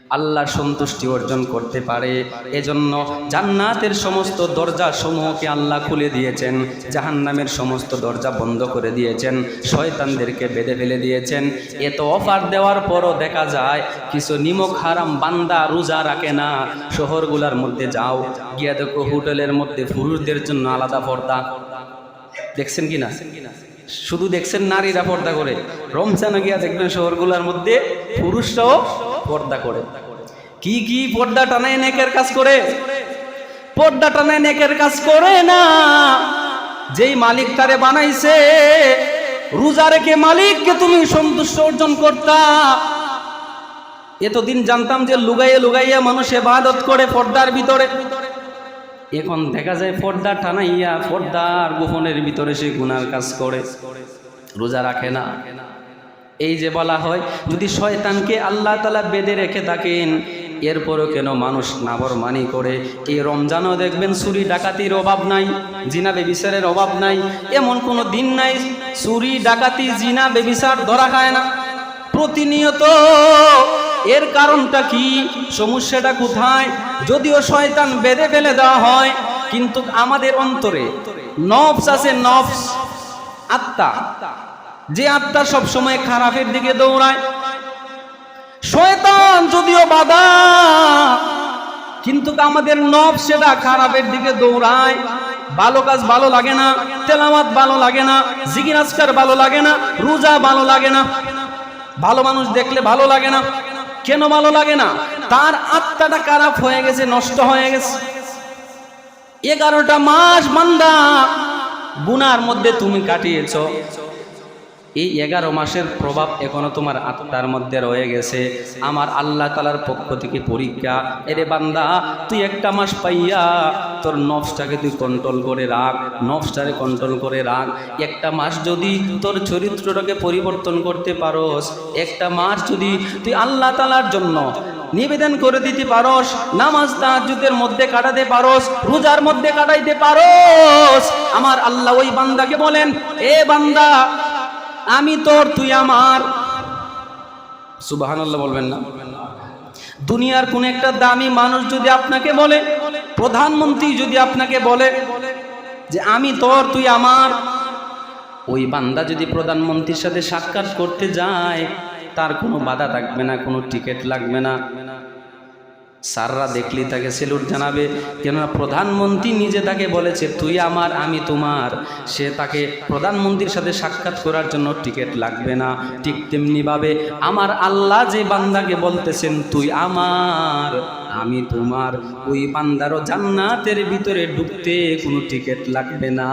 আল্লাহর সন্তুষ্টি অর্জন করতে পারে। এজন্য জান্নাতের সমস্ত দরজা সমূহকে আল্লাহ খুলে দিয়েছেন, জাহান্নামের সমস্ত দরজা বন্ধ করে দিয়েছেন, শয়তানদেরকে বেঁধে ফেলে দিয়েছেন। এত অফার দেওয়ার পরও দেখা যায় কিছু নিমক হারাম বান্দা রোজা রাখে না। শহরগুলোর মধ্যে যাও, গিয়া দেখো হোটেলের মধ্যে পুরুষদের জন্য আলাদা পর্দা, দেখছেন কিনা? শুধু দেখছেন নারীরা পর্দা করে, রমজানে গিয়া দেখবেন শহরগুলোর মধ্যে পুরুষরাও পর্দা করে। কি কি পর্দা টানায় নেকের কাজ করে, পর্দা টানায় নেকের কাজ করে না। যেই মালিক তারে বানাইছে, রোজা রেখে মালিককে তুমি সন্তুষ্ট অর্জন করতা। এতদিন জানতাম যে লুগাইয়া লুগাইয়া মানুষ ইবাদত করে পর্দার ভিতরে, এখন দেখা যায় পর্দা টানাইয়া পর্দার গোপনের ভিতরে সে গুনার কাজ করে, রোজা রাখে না। এই যে বলা হয় যদি শয়তানকে আল্লাহ তাআলা বেঁধে রেখে থাকেন, এরপরও কেন মানুষ নাফরমানি করে? এই রমজানও দেখবেন চুরি ডাকাতির অভাব নাই, জিনা বেবিচারের অভাব নাই, এমন কোনো দিন নাই চুরি ডাকাতি জিনা বেবিচার ধরা খায় না, প্রতিনিয়ত। এর কারণটা কি? সমস্যাটা কোথায়? যদিও শয়তান বেঁধে ফেলে দেওয়া হয়, কিন্তু আমাদের অন্তরে নফস আছে, নফস আত্মা, যে আত্মা সব সময় খারাপের দিকে দৌড়ায়। শয়তান যদিও বাধা, কিন্তু আমাদের নফস সেটা খারাপের দিকে দৌড়ায়। ভালো কাজ ভালো লাগে না, তেলাওয়াত ভালো লাগে না, জিকির আজকার ভালো লাগে না, রোজা ভালো লাগে না, ভালো মানুষ দেখলে ভালো লাগে না। কেন ভালো লাগে না? তার আত্মাটা খারাপ হয়ে গেছে, নষ্ট হয়ে গেছে। 11টা মাস বান্দা গুনার মধ্যে তুমি কাটিয়েছো, এই 11 মাসের প্রভাব এখনো তোমার আত্মার মধ্যে রয়ে গেছে। আমার আল্লাহ তাআলার পক্ষ থেকে পরীক্ষা, এরে বান্দা তুই একটা মাস পাইয়া তোর নফসটাকে তুই কন্ট্রোল করে রাখ, নফসটাকে কন্ট্রোল করে রাখ। একটা মাস যদি তোর চরিত্রটাকে পরিবর্তন করতে পারোস, একটা মাস যদি তুই আল্লাহ তাআলার জন্য নিবেদন করে দিতে পারোস, নামাজ তাহাজ্জুদের মধ্যে কাটাতে পারোস, রোজার মধ্যে কাটাইতে পারোস, আমার আল্লাহ ওই বান্দাকে বলেন, এ বান্দা আমি তোর, তুই আমার। সুবহানাল্লাহ বলবেন না? দুনিয়ার কোন একটা দামি মানুষ যদি আপনাকে বলে, প্রধানমন্ত্রী যদি আপনাকে বলে যে আমি তোর, তুই আমার, ওই বান্দা যদি প্রধানমন্ত্রীর সাথে সাক্ষাৎ করতে যায়, তার কোনো বাধা থাকবে না, কোনো টিকিট লাগবে না। স্যাররা দেখলেই তাকে সেলুট জানাবে, কেননা প্রধানমন্ত্রী নিজে তাকে বলেছে তুই আমার, আমি তোমার। সে তাকে প্রধানমন্ত্রীর সাথে সাক্ষাৎ করার জন্য টিকিট লাগবে না। ঠিক তেমনিভাবে আমার আল্লাহ যে বান্দাকে বলতেছেন তুই আমার, আমি তোমার, ওই বান্দারও জান্নাতের ভিতরে ঢুকতে কোনো টিকিট লাগবে না।